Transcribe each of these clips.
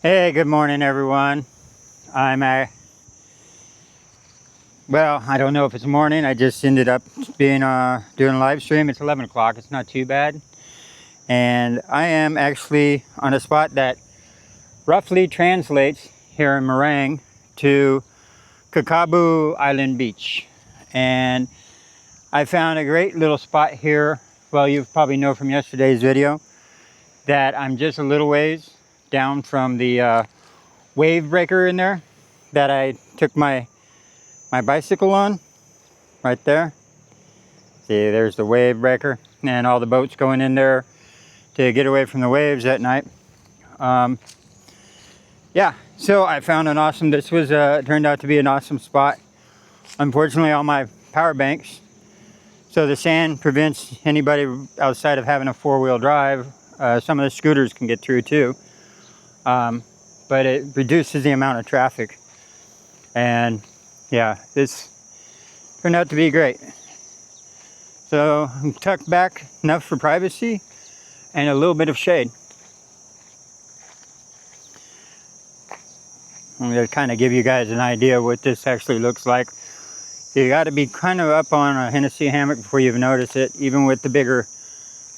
Hey, good morning, everyone. Well, I don't know if it's morning. I just ended up being doing a live stream. It's 11 o'clock. It's not too bad. And I am actually on a spot that roughly translates here in Merang to Kakabu Island Beach. And I found a great little spot here. Well, you probably know from yesterday's video that I'm just a little ways down from the wave breaker in there that I took my bicycle on right there. See, there's the wave breaker and all the boats going in there to get away from the waves at night. Yeah, so I found an awesome, this was turned out to be an awesome spot. Unfortunately, all my power banks, so the sand prevents anybody outside of having a four-wheel drive. Some of the scooters can get through too, but it reduces the amount of traffic. And yeah, this turned out to be great. So I'm tucked back enough for privacy and a little bit of shade. I'm going to kind of give you guys an idea what this actually looks like. You got to be kind of up on a Hennessy hammock before you even notice it, even with the bigger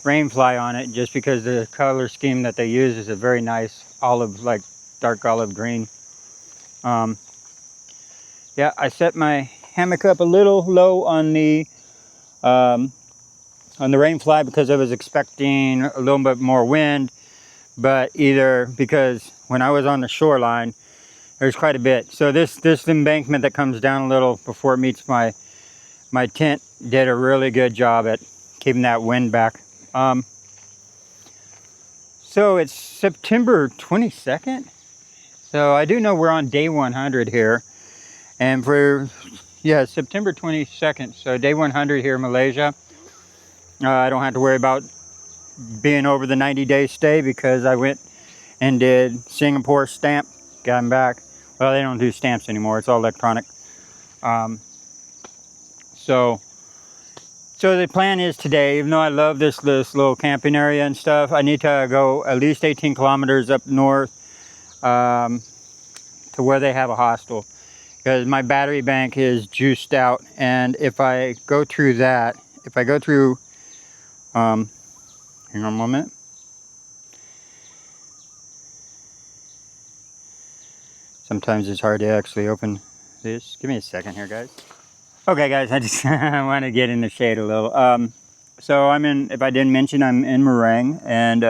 rainfly on it, just because the color scheme that they use is a very nice olive, like dark olive green. Yeah, I set my hammock up a little low on the rainfly because I was expecting a little bit more wind, but either because when I was on the shoreline, there's quite a bit. So this embankment that comes down a little before it meets my tent did a really good job at keeping that wind back. So it's September 22nd. So I do know we're on day 100 here. And September 22nd. So day 100 here in Malaysia. I don't have to worry about being over the 90-day stay because I went and did Singapore stamp, got them back. Well, they don't do stamps anymore. It's all electronic. So the plan is today, even though I love this little camping area and stuff, I need to go at least 18 kilometers up north to where they have a hostel. Because my battery bank is juiced out. And if I go through that, hang on a moment. Sometimes it's hard to actually open this. Give me a second here, guys. Okay, guys, I just want to get in the shade a little. So if I didn't mention, I'm in Merang, and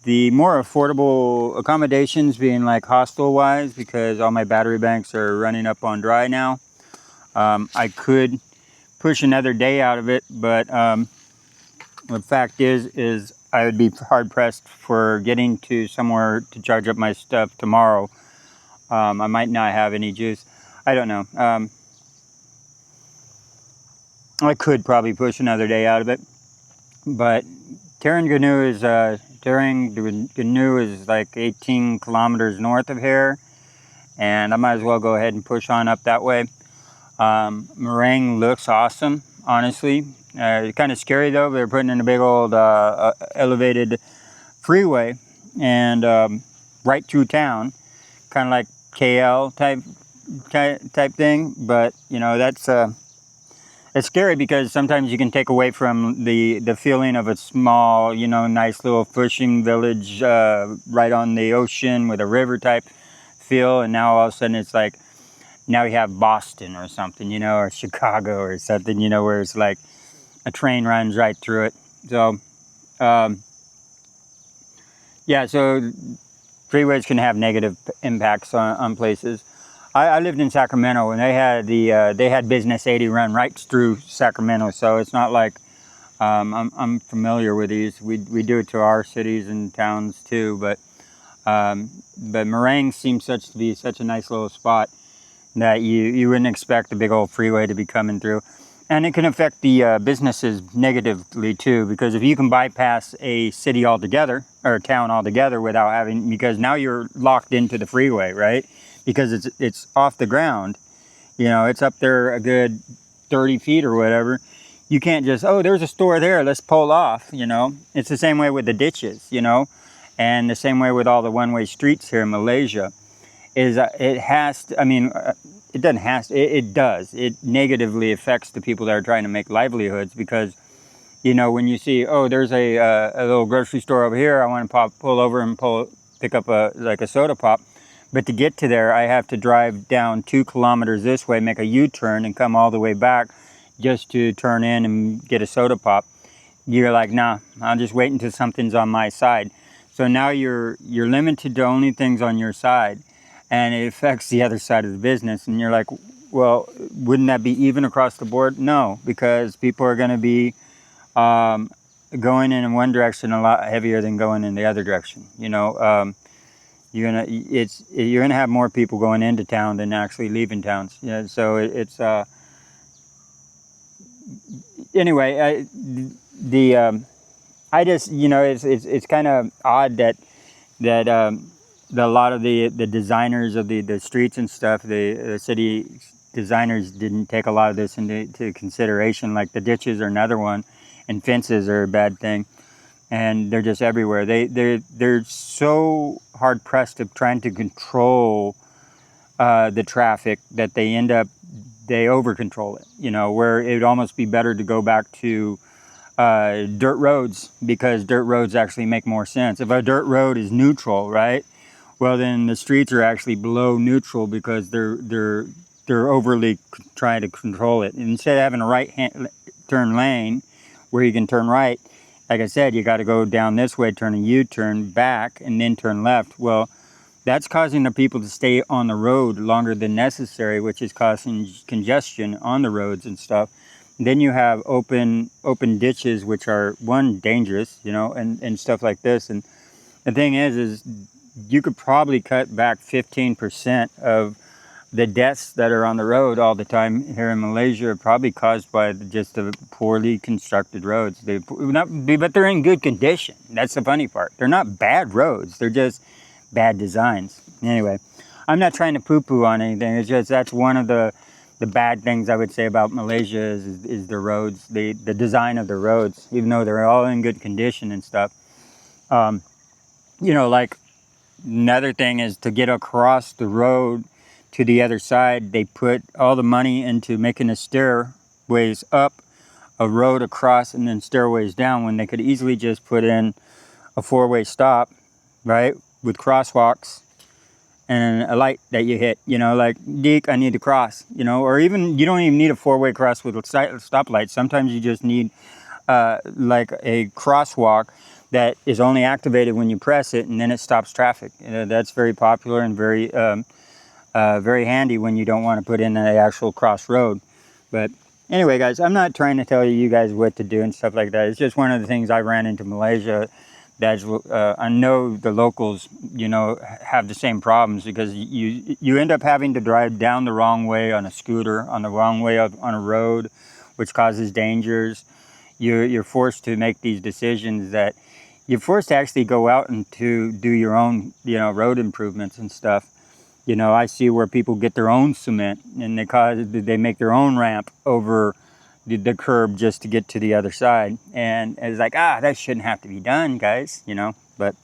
the more affordable accommodations being like hostel-wise, because all my battery banks are running up on dry now. I could push another day out of it, but the fact is I would be hard-pressed for getting to somewhere to charge up my stuff tomorrow. I might not have any juice. I don't know. I could probably push another day out of it, but Terengganu is like 18 kilometers north of here, and I might as well go ahead and push on up that way. Merang looks awesome, honestly. Kind of scary though. They're putting in a big old elevated freeway and right through town, kind of like KL type thing. But you know, it's scary because sometimes you can take away from the feeling of a small, you know, nice little fishing village right on the ocean with a river type feel, and now all of a sudden it's like, now you have Boston or something, you know, or Chicago or something, you know, where it's like a train runs right through it. So, yeah, so freeways can have negative impacts on places. I lived in Sacramento, and they had Business 80 run right through Sacramento, so it's not like I'm familiar with these. We do it to our cities and towns too, but Merang seems to be such a nice little spot that you wouldn't expect a big old freeway to be coming through. And it can affect the businesses negatively too, because if you can bypass a city altogether, or a town altogether because now you're locked into the freeway, right? Because it's off the ground, you know, it's up there a good 30 feet or whatever. You can't just, oh, there's a store there, let's pull off, you know. It's the same way with the ditches, you know. And the same way with all the one-way streets here in Malaysia, is it has to, I mean, it doesn't have to, it does. It negatively affects the people that are trying to make livelihoods because, you know, when you see, oh, there's a little grocery store over here, I want to pull over and pick up a soda pop. But to get to there, I have to drive down 2 kilometers this way, make a U-turn, and come all the way back just to turn in and get a soda pop. You're like, nah, I'll just wait until something's on my side. So now you're limited to only things on your side, and it affects the other side of the business. And you're like, well, wouldn't that be even across the board? No, because people are going to be going in one direction a lot heavier than going in the other direction. You know, you're gonna have more people going into town than actually leaving towns. Yeah, so it's anyway. I just, you know, it's kind of odd that a lot of the designers of the streets and stuff, the city designers didn't take a lot of this into consideration. Like the ditches are another one, and fences are a bad thing, and they're just everywhere. They're so hard pressed to trying to control the traffic that they over control it. You know, where it would almost be better to go back to dirt roads, because dirt roads actually make more sense. If a dirt road is neutral, right? Well, then the streets are actually below neutral because they're overly trying to control it. And instead of having a right turn lane where you can turn right, like I said, you got to go down this way, turn a U-turn back, and then turn left. Well, that's causing the people to stay on the road longer than necessary, which is causing congestion on the roads and stuff. Then you have open ditches, which are, one, dangerous, you know, and stuff like this. And the thing is you could probably cut back 15% of the deaths that are on the road all the time here in Malaysia are probably caused by just the poorly constructed roads. But they're in good condition. That's the funny part. They're not bad roads. They're just bad designs. Anyway, I'm not trying to poo-poo on anything. It's just that's one of the bad things I would say about Malaysia is the roads, the design of the roads, even though they're all in good condition and stuff. You know, like another thing is to get across the road to the other side, they put all the money into making the stairways up, a road across, and then stairways down, when they could easily just put in a 4-way stop, right, with crosswalks and a light that you hit, you know, like, Deke, I need to cross, you know, or even, you don't even need a 4-way cross with a stoplight. Sometimes you just need like a crosswalk that is only activated when you press it, and then it stops traffic. That's very popular and very handy when you don't want to put in an actual crossroad. But anyway, guys, I'm not trying to tell you guys what to do and stuff like that. It's just one of the things I ran into Malaysia. That's I know the locals, you know, have the same problems, because you end up having to drive down the wrong way on a scooter, on the wrong way on a road, which causes dangers. You're forced to make these decisions that you're forced to actually go out and to do your own, you know, road improvements and stuff. You know, I see where people get their own cement and they make their own ramp over the curb just to get to the other side. And it's like, that shouldn't have to be done, guys, you know. But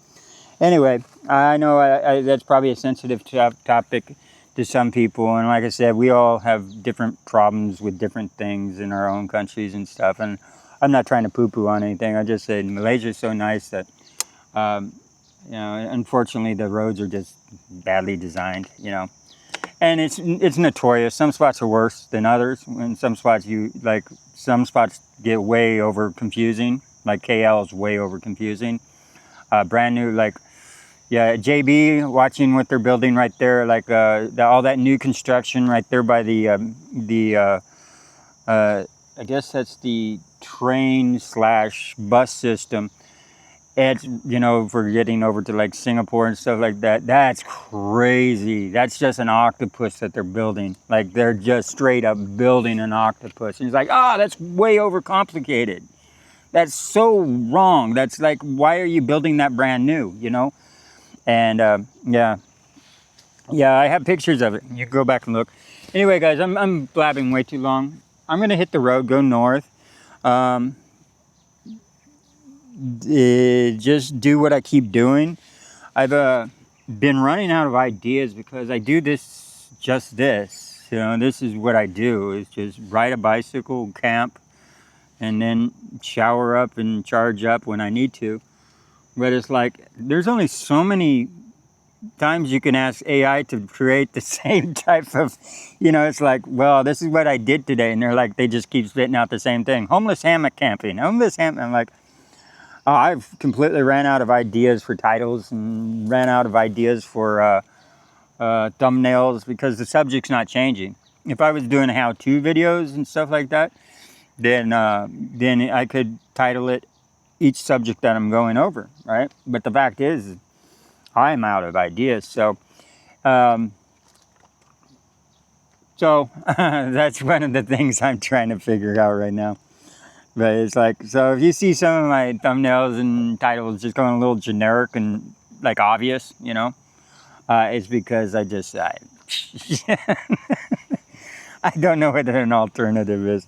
anyway, I know that's probably a sensitive topic to some people. And like I said, we all have different problems with different things in our own countries and stuff. And I'm not trying to poo-poo on anything. I just said Malaysia is so nice that, you know, unfortunately the roads are just badly designed, you know. And it's notorious. Some spots are worse than others. And some spots get way over confusing. Like KL is way over confusing. Brand new, like, yeah, JB, watching what they're building right there, like all that new construction right there by I guess that's the train/bus system. It's, you know, for getting over to like Singapore and stuff like that. That's crazy. That's just an octopus that they're building. Like, they're just straight up building an octopus. And it's like, that's way overcomplicated. That's so wrong. That's like, why are you building that brand new, you know? And yeah, I have pictures of it. You can go back and look. Anyway, guys, I'm blabbing way too long. I'm gonna hit the road, go north. just do what I keep doing. I've been running out of ideas because I do just this. You know, this is what I do, is just ride a bicycle, camp, and then shower up and charge up when I need to. But it's like, there's only so many times you can ask AI to create the same type of, it's like, well, this is what I did today. And they're like, they just keep spitting out the same thing. Homeless hammock camping, homeless hammock. I'm like, oh, I've completely ran out of ideas for titles and ran out of ideas for thumbnails because the subject's not changing. If I was doing how-to videos and stuff like that, then I could title it each subject that I'm going over, right? But the fact is, I'm out of ideas. So that's one of the things I'm trying to figure out right now. But it's like, so if you see some of my thumbnails and titles just going a little generic and like obvious, it's because I don't know what an alternative is.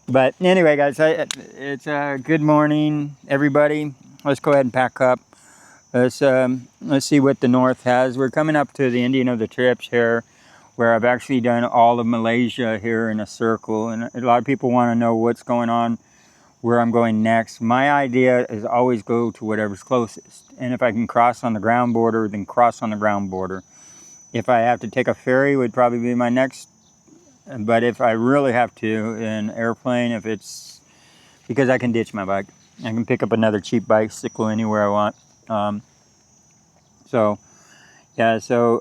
But anyway, guys, it's good morning, everybody. Let's go ahead and pack up. Let's see what the north has. We're coming up to the ending of the trips here, where I've actually done all of Malaysia here in a circle. And a lot of people want to know what's going on, where I'm going next. My idea is always go to whatever's closest. And if I can cross on the ground border, then cross on the ground border. If I have to take a ferry, would probably be my next. But if I really have to, an airplane, if it's because I can ditch my bike. I can pick up another cheap bicycle anywhere I want. So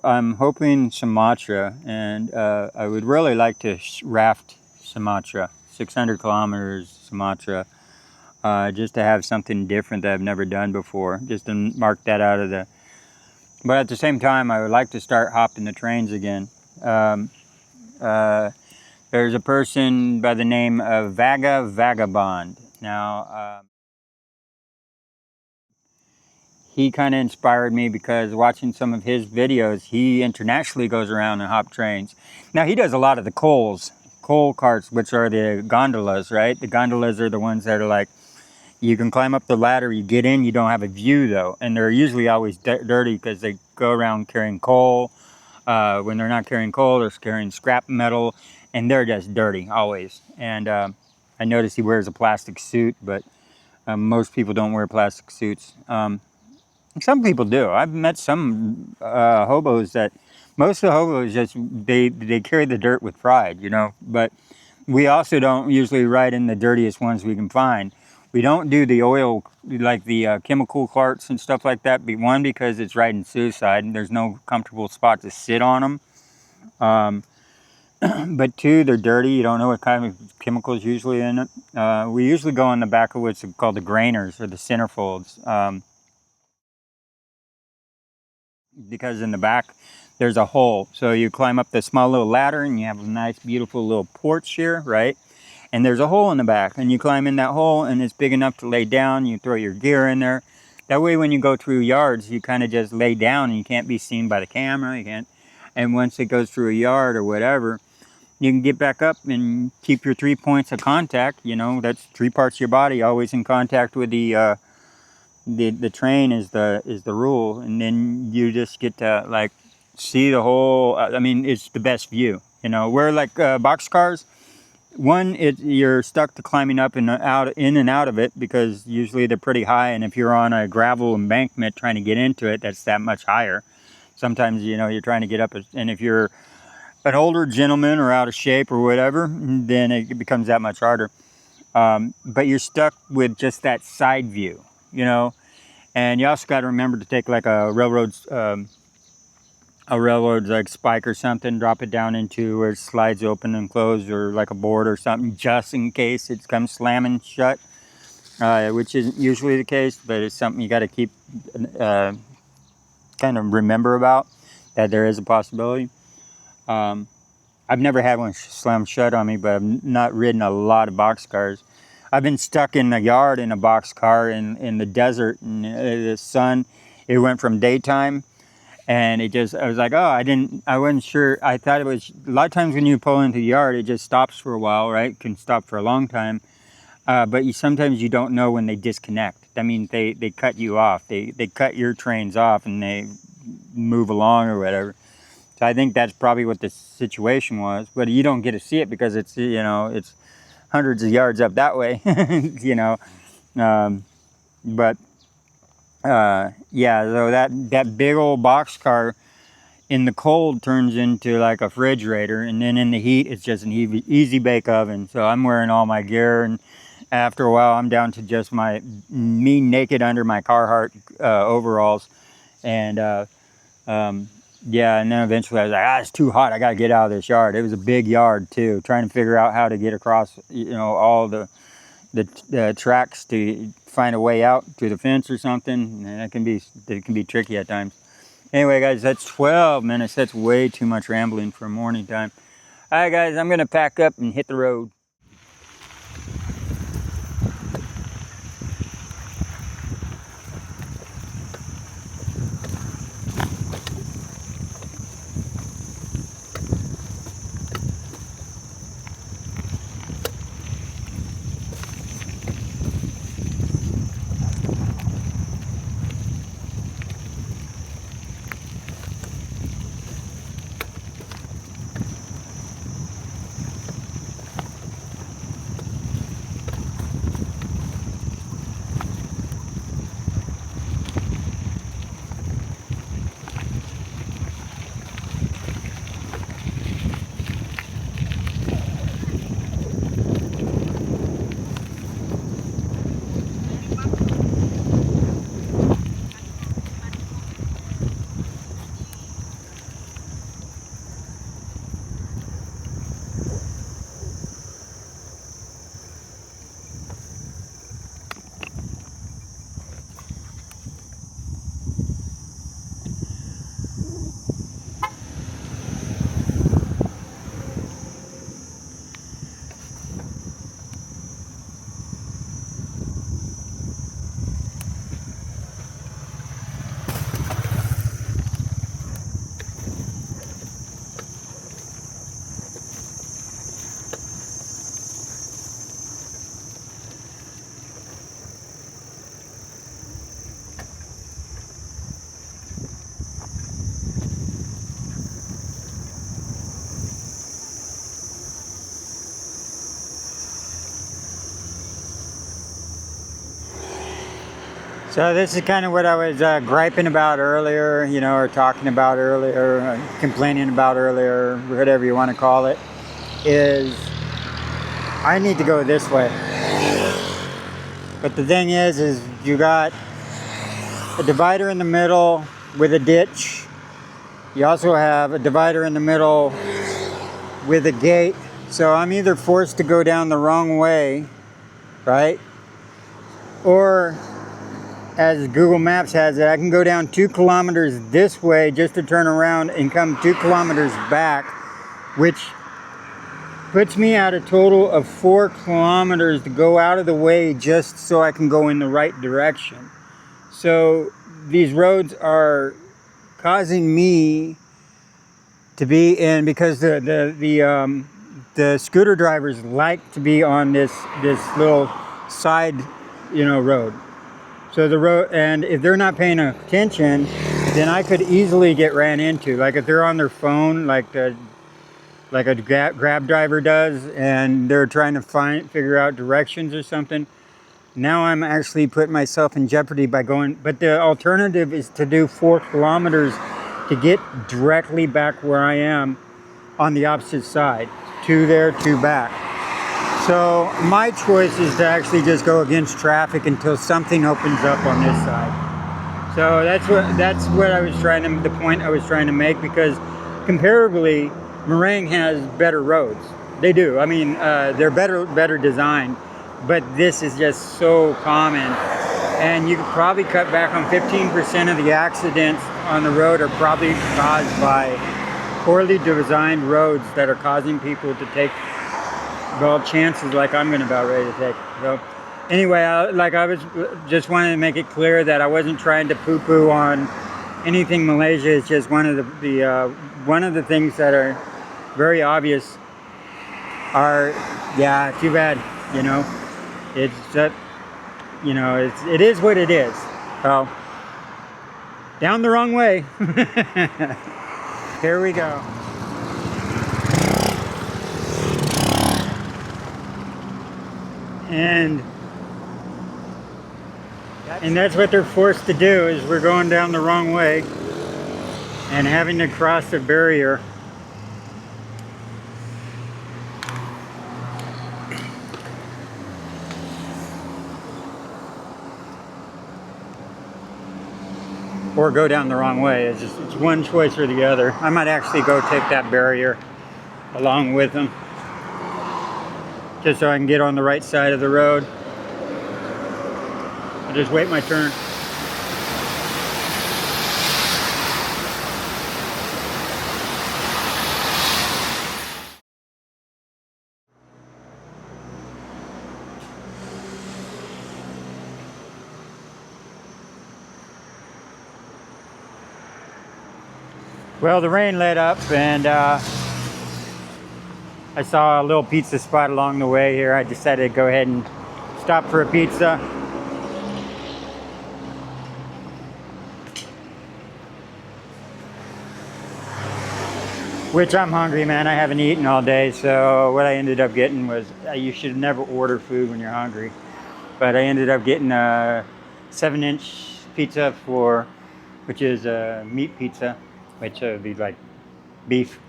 I'm hoping Sumatra, and I would really like to raft Sumatra, 600 kilometers Sumatra, just to have something different that I've never done before, just to mark that out of the... But at the same time, I would like to start hopping the trains again. There's a person by the name of Vagabond. Now, he kind of inspired me because watching some of his videos, he internationally goes around and hop trains. Now, he does a lot of the coal carts, which are the gondolas, right? The gondolas are the ones that are like, you can climb up the ladder, you get in, you don't have a view though. And they're usually always dirty because they go around carrying coal. When they're not carrying coal, they're carrying scrap metal, and they're just dirty always. And I noticed he wears a plastic suit, but most people don't wear plastic suits. Some people do. I've met some hobos that, most of the hobos just, they carry the dirt with pride, But we also don't usually ride in the dirtiest ones we can find. We don't do the oil, like the chemical carts and stuff like that. One, because it's riding suicide and there's no comfortable spot to sit on them. But two, they're dirty. You don't know what kind of chemicals usually in it. We usually go on the back of what's called the grainers or the centerfolds. Because in the back there's a hole. So you climb up this small little ladder and you have a nice beautiful little porch here, right? And there's a hole in the back, and you climb in that hole, and it's big enough to lay down. You throw your gear in there. That way when you go through yards, you kind of just lay down and you can't be seen by the camera. You can't. And once it goes through a yard or whatever, you can get back up and keep your 3 points of contact. That's 3 parts of your body always in contact with the train is the rule. And then you just get to like see the whole, I mean, it's the best view. Where like boxcars, one, you're stuck to climbing up and out, in and out of it, because usually they're pretty high, and if you're on a gravel embankment trying to get into it, that's that much higher. Sometimes, you're trying to get up, and if you're an older gentleman or out of shape or whatever, then it becomes that much harder. But you're stuck with just that side view, and you also got to remember to take like a railroad's like spike or something, drop it down into where it slides open and closed, or like a board or something, just in case it comes slamming shut, which isn't usually the case, but it's something you got to keep kind of remember about, that there is a possibility. I've never had one slam shut on me, but I've not ridden a lot of boxcars. I've been stuck in the yard in a boxcar in the desert, and the sun, it went from daytime. And I was like, I wasn't sure. I thought it was, a lot of times when you pull into the yard, it just stops for a while, right? It can stop for a long time. But sometimes you don't know when they disconnect. that means they cut you off. They cut your trains off and they move along or whatever. So I think that's probably what the situation was. But you don't get to see it because it's, you know, it's hundreds of yards up that way, you know. But yeah, so that big old boxcar in the cold turns into like a refrigerator, and then in the heat it's just an easy bake oven. So I'm wearing all my gear, and after a while I'm down to just me naked under my Carhartt overalls, and yeah, and then eventually I was like, it's too hot, I gotta get out of this yard. It was a big yard too, trying to figure out how to get across, you know, all the tracks to find a way out through the fence or something, and it can be tricky at times. Anyway, guys, that's 12 minutes. That's way too much rambling for morning time. All right, guys, I'm gonna pack up and hit the road. So this is kind of what I was griping about earlier, you know, or talking about earlier, complaining about earlier, whatever you want to call it, is I need to go this way. But the thing is you got a divider in the middle with a ditch. You also have a divider in the middle with a gate. So I'm either forced to go down the wrong way, right? Or, as Google Maps has it, I can go down 2 kilometers this way just to turn around and come 2 kilometers back, which puts me at a total of 4 kilometers to go out of the way just so I can go in the right direction. So these roads are causing me to be in, because the scooter drivers like to be on this little side, you know, road. So the road, and if they're not paying attention, then I could easily get ran into. Like if they're on their phone, like a grab driver does, and they're trying to figure out directions or something. Now I'm actually putting myself in jeopardy by going. But the alternative is to do 4 kilometers to get directly back where I am on the opposite side. 2 there, 2 back. So my choice is to actually just go against traffic until something opens up on this side. So that's what I was trying to, the point I was trying to make, because comparably, Merang has better roads. They do. I mean, they're better designed, but this is just so common. And you could probably cut back on 15% of the accidents on the road are probably caused by poorly designed roads that are causing people to take, well, chances like I'm about ready to take. So anyway, I was just wanting to make it clear that I wasn't trying to poo-poo on anything Malaysia. It's just one of the things that are very obvious are, yeah, too bad, you know. It's just, you know, it is what it is. So, down the wrong way. Here we go. And that's what they're forced to do, is we're going down the wrong way and having to cross a barrier. Or go down the wrong way. It's one choice or the other. I might actually go take that barrier along with them, just so I can get on the right side of the road. I'll just wait my turn. Well, the rain let up, and I saw a little pizza spot along the way here. I decided to go ahead and stop for a pizza. Which I'm hungry, man. I haven't eaten all day, so what I ended up getting was, you should never order food when you're hungry. But I ended up getting a 7-inch pizza which is a meat pizza, which would be like beef.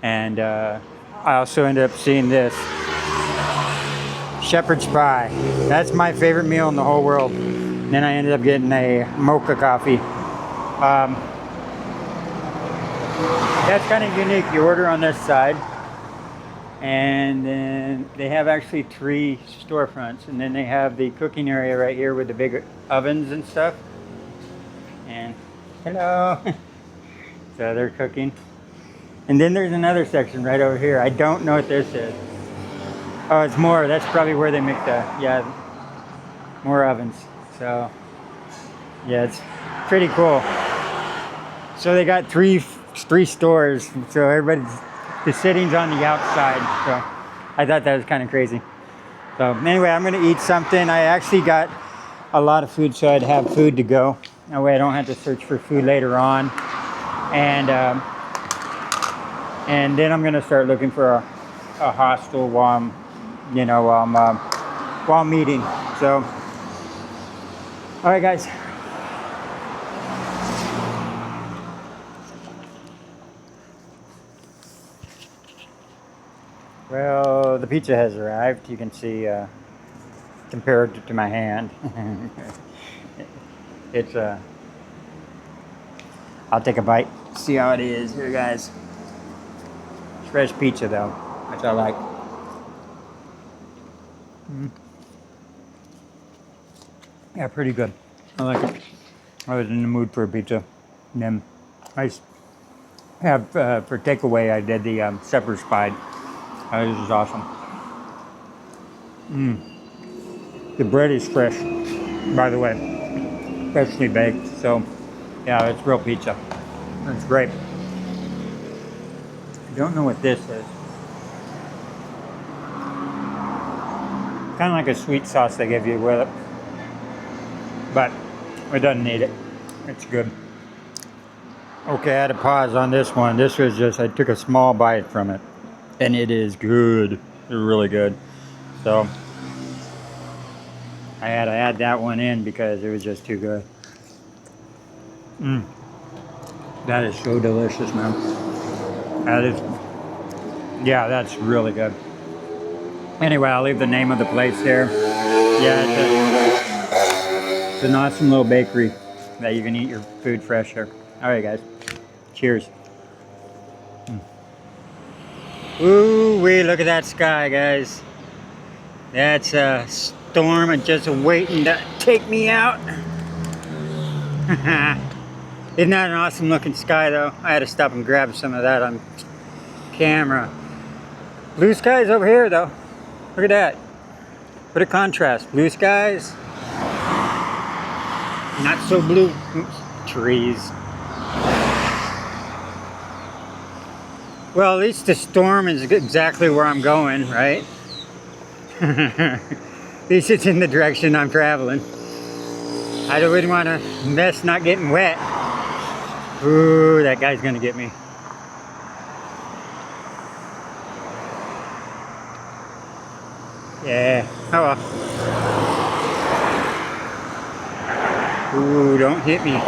And I also ended up seeing this shepherd's pie. That's my favorite meal in the whole world. And then I ended up getting a mocha coffee. That's kind of unique. You order on this side, and then they have actually 3 storefronts, and then they have the cooking area right here with the big ovens and stuff. And hello. So they're cooking. And then there's another section right over here. I don't know what this is. Oh, it's more. That's probably where they make more ovens. So yeah, it's pretty cool. So they got three stores. So the sitting's on the outside. So I thought that was kind of crazy. So anyway, I'm gonna eat something. I actually got a lot of food, so I'd have food to go. That way I don't have to search for food later on. And then I'm gonna start looking for a hostel while I'm eating. So, all right, guys. Well, the pizza has arrived. You can see compared to my hand. It's I'll take a bite. See how it is here, guys. Fresh pizza though, which I like. Yeah, pretty good. I like it. I was in the mood for a pizza. And then I have for takeaway. I did the shepherd's pie. This is awesome. The bread is fresh, by the way, freshly baked. So yeah, it's real pizza. It's great. I don't know what this is. Kind of like a sweet sauce they give you with it, but it doesn't need it. It's good. Okay, I had to pause on this one. This was just, I took a small bite from it, and it is good. It's really good. So I had to add that one in because it was just too good. That is so delicious, man. That is, yeah, that's really good. Anyway, I'll leave the name of the place there. Yeah, it's an awesome little bakery that you can eat your food fresh here. All right, guys. Cheers. Ooh-wee, look at that sky, guys. That's a storm just waiting to take me out. Isn't that an awesome looking sky, though? I had to stop and grab some of that on camera. Blue skies over here, though. Look at that. What a contrast. Blue skies. Not so blue. Oops. Trees. Well, at least the storm is exactly where I'm going, right? At least it's in the direction I'm traveling. I wouldn't want to mess not getting wet. Ooh, that guy's gonna get me. Yeah, oh well. Ooh, don't hit me.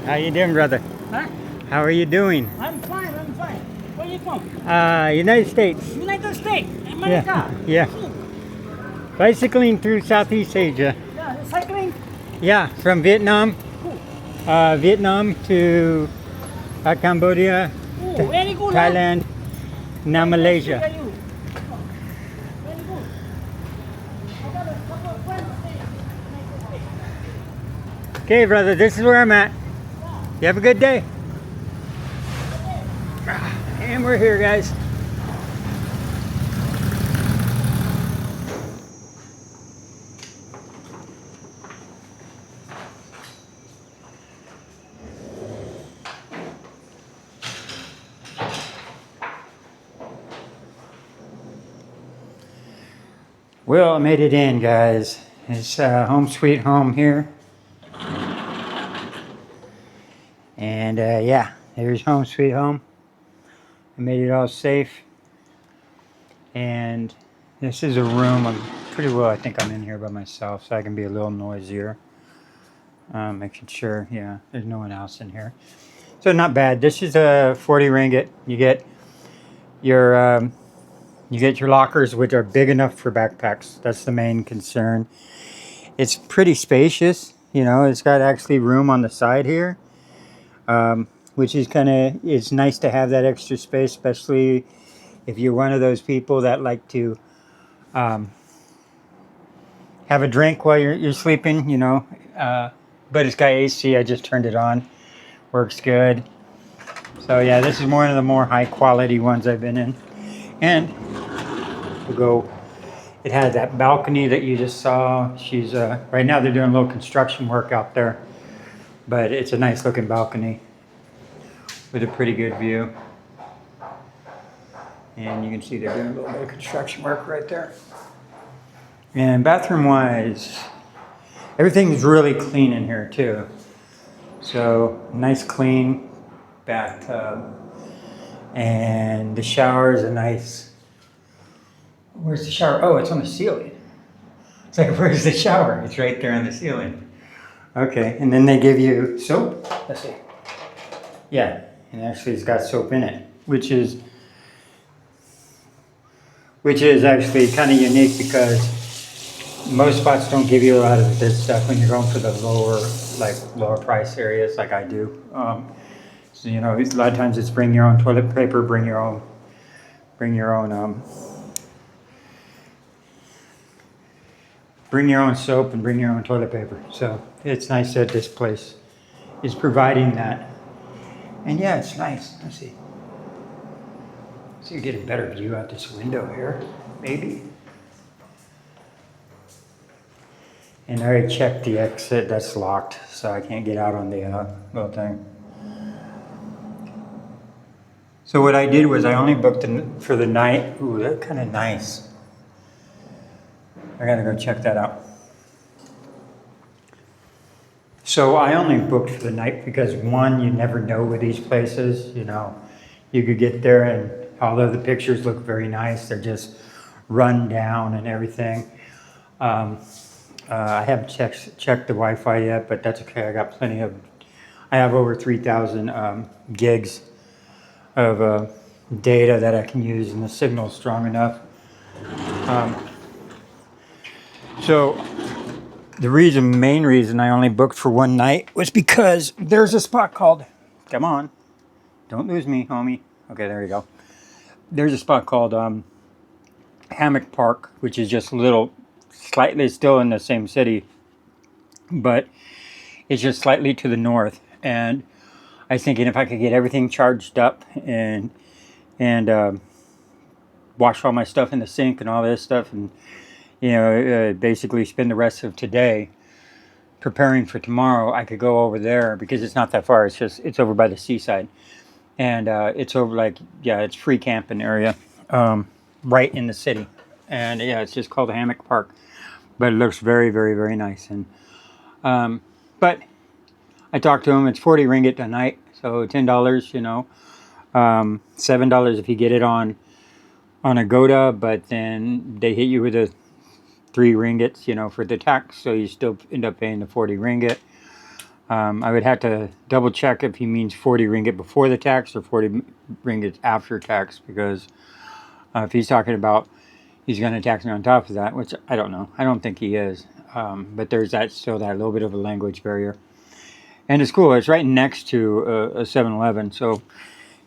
How you doing, brother? Huh? How are you doing? I'm fine, I'm fine. Where are you from? United States. United States, America. Yeah. Bicycling through Southeast Asia. Yeah, cycling. Yeah, from Vietnam. Cool. Vietnam to Cambodia, Ooh, very good. Thailand, now Look Malaysia. at you. Very good. I got a couple of friends staying in United States. Okay, brother, this is where I'm at. You have a good day. And we're here, guys. Well, I made it in, guys. It's home sweet home here. And yeah, there's home sweet home. I made it all safe. And this is a room. I'm pretty well, I think I'm in here by myself, so I can be a little noisier. Making sure, yeah, there's no one else in here. So not bad. This is a 40 ringgit. You get your lockers, which are big enough for backpacks. That's the main concern. It's pretty spacious. You know, it's got actually room on the side here, which is it's nice to have that extra space, especially if you're one of those people that like to have a drink while you're sleeping, you know. But it's got AC. I just turned it on. Works good. So yeah, this is one of the more high quality ones I've been in. And it has that balcony that you just saw. She's right now they're doing a little construction work out there, but it's a nice looking balcony with a pretty good view. And you can see they're doing a little bit of construction work right there. And bathroom wise, everything's really clean in here too. So nice clean bathtub. And the shower is a nice, where's the shower? Oh, it's on the ceiling. It's like, where's the shower? It's right there on the ceiling. Okay, and then they give you soap. Let's see. Yeah, and actually it's got soap in it, which is actually kind of unique because most spots don't give you a lot of this stuff when you're going for the lower price areas like I do. So, you know, a lot of times it's bring your own toilet paper, bring your own bring your own soap and bring your own toilet paper. So it's nice that this place is providing that. And yeah, it's nice. Let's see. So you get a better view out this window here, maybe. And I already checked the exit. That's locked, so I can't get out on the little thing. So what I did was I only booked for the night. Ooh, that's kind of nice. I gotta go check that out. So I only booked for the night because one, you never know with these places, you know. You could get there and although the pictures look very nice, they're just run down and everything. I haven't checked the Wi-Fi yet, but that's okay. I have over 3,000 gigs of data that I can use, and the signal's strong enough. So the main reason I only booked for one night was because there's a spot called, come on, don't lose me, homie. Okay, there you go. There's a spot called Hammock Park, which is just a little, slightly still in the same city, but it's just slightly to the north. And I was thinking if I could get everything charged up and wash all my stuff in the sink and all this stuff, and basically spend the rest of today preparing for tomorrow, I could go over there because it's not that far. It's over by the seaside, and it's over it's free camping area, right in the city, and yeah, it's just called Hammock Park, but it looks very, very, very nice. And but I talked to him. It's 40 ringgit a night, so $10. $7 if you get it on Agoda, but then they hit you with a 3 ringgits, for the tax, so you still end up paying the 40 ringgit. I would have to double check if he means 40 ringgit before the tax or 40 ringgit after tax, because if he's talking about he's going to tax me on top of that, which I don't know. I don't think he is, but there's still that little bit of a language barrier. And it's cool. It's right next to a 7-Eleven, so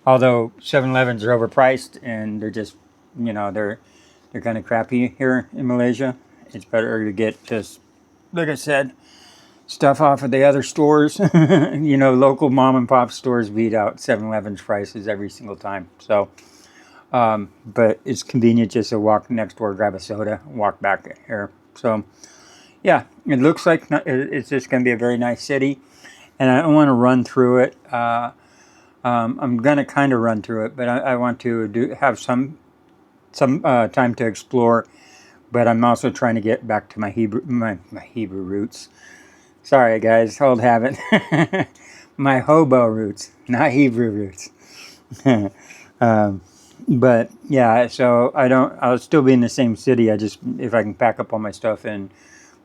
although 7-Elevens are overpriced and they're just, they're kind of crappy here in Malaysia, it's better to get just, like I said, stuff off of the other stores. Local mom and pop stores beat out 7-Eleven's prices every single time. So, but it's convenient just to walk next door, grab a soda, walk back here. So, yeah, it looks like it's just going to be a very nice city. And I don't want to run through it. I'm going to kind of run through it, but I want to have some time to explore. But I'm also trying to get back to my Hebrew roots. Sorry, guys, old habit. My hobo roots, not Hebrew roots. But yeah, so I'll still be in the same city. If I can pack up all my stuff and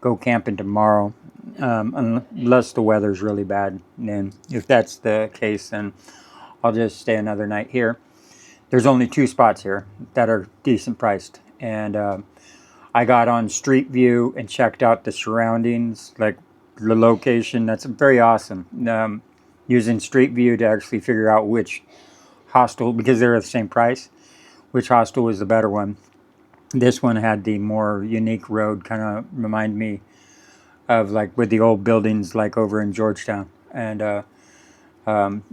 go camping tomorrow, unless the weather's really bad. And if that's the case, then I'll just stay another night here. There's only 2 spots here that are decent priced, and I got on Street View and checked out the surroundings, like the location. That's very awesome. Using Street View to actually figure out which hostel, because they're the same price, which hostel was the better one. This one had the more unique road, kind of remind me of like with the old buildings like over in Georgetown. And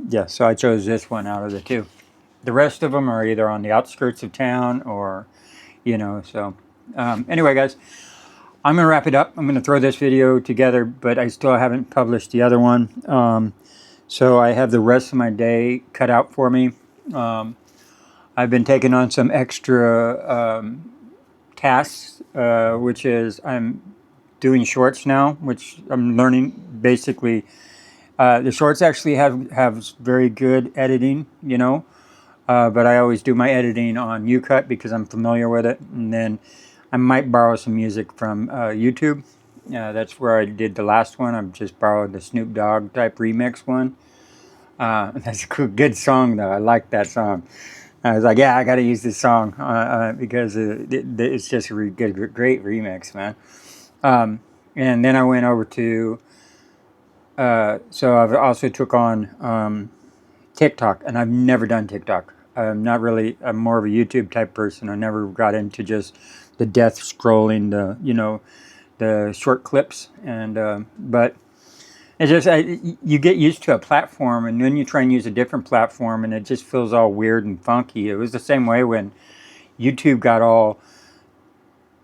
yeah, so I chose this one out of the 2. The rest of them are either on the outskirts of town or, so anyway, guys, I'm going to wrap it up. I'm going to throw this video together, but I still haven't published the other one. So I have the rest of my day cut out for me. I've been taking on some extra tasks, which is I'm doing shorts now, which I'm learning basically. The shorts actually have very good editing, but I always do my editing on UCut because I'm familiar with it, and then I might borrow some music from YouTube. That's where I did the last one. I've just borrowed the Snoop Dogg type remix one. That's a good song, though. I like that song. I was like, yeah, I got to use this song because it's just a great remix, man. And then I went over to, so I've also took on TikTok, and I've never done TikTok. I'm more of a YouTube type person. I never got into just the death scrolling, the the short clips, and but it's just you get used to a platform, and then you try and use a different platform, and it just feels all weird and funky. It was the same way when YouTube got all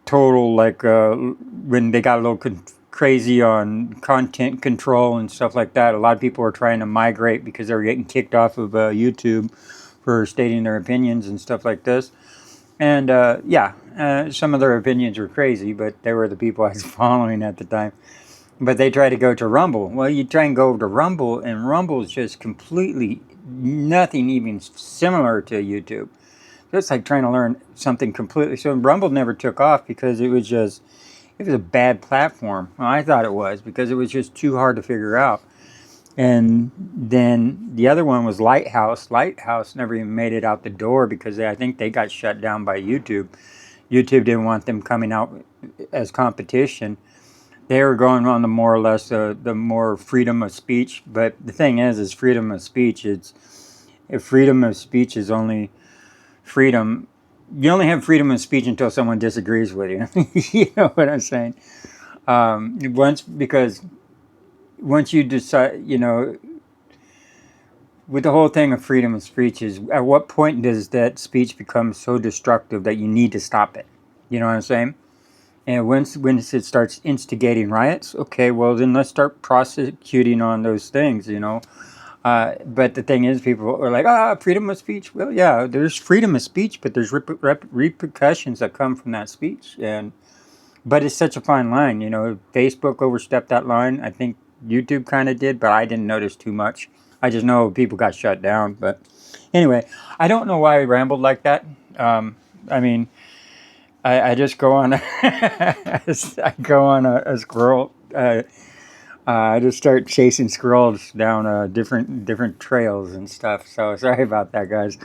total, like when they got a little crazy on content control and stuff like that. A lot of people were trying to migrate because they were getting kicked off of YouTube for stating their opinions and stuff like this. And some of their opinions were crazy, but they were the people I was following at the time. But they tried to go to Rumble. Well, you try and go to Rumble, and Rumble is just completely nothing even similar to YouTube. So it's like trying to learn something completely. So Rumble never took off because it was a bad platform. Well, I thought it was, because it was just too hard to figure out. And then the other one was Lighthouse. Lighthouse never even made it out the door because I think they got shut down by YouTube. YouTube didn't want them coming out as competition. They were going on the more or less the more freedom of speech. But the thing is freedom of speech. If freedom of speech is only freedom, you only have freedom of speech until someone disagrees with you. You know what I'm saying? Because once you decide, with the whole thing of freedom of speech is, at what point does that speech become so destructive that you need to stop it? You know what I'm saying? And once it starts instigating riots, okay, well then let's start prosecuting on those things, But the thing is, people are like, freedom of speech. Well, yeah, there's freedom of speech, but there's repercussions that come from that speech. But it's such a fine line, Facebook overstepped that line. I think YouTube kind of did, but I didn't notice too much. I just know people got shut down. But anyway, I don't know why I rambled like that. I mean, I just go on I go on a squirrel. I just start chasing squirrels down different trails and stuff. So sorry about that, guys.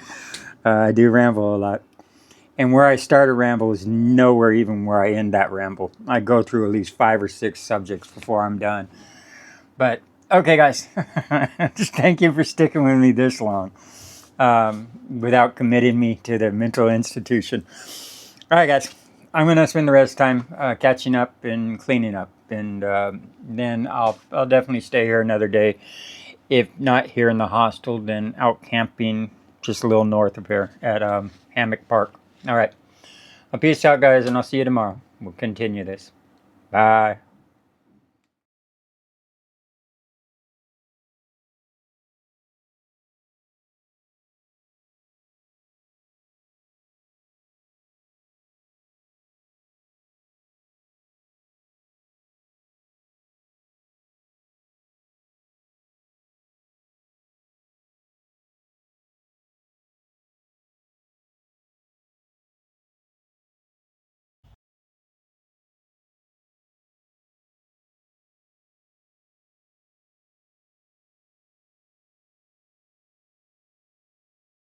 I do ramble a lot. And where I start a ramble is nowhere even where I end that ramble. I go through at least 5 or 6 subjects before I'm done. But, okay, guys. Just thank you for sticking with me this long without committing me to the mental institution. All right, guys. I'm going to spend the rest of the time catching up and cleaning up. And then I'll definitely stay here another day. If not here in the hostel, then out camping just a little north of here at Hammock Park. All right. Well, peace out, guys, and I'll see you tomorrow. We'll continue this. Bye.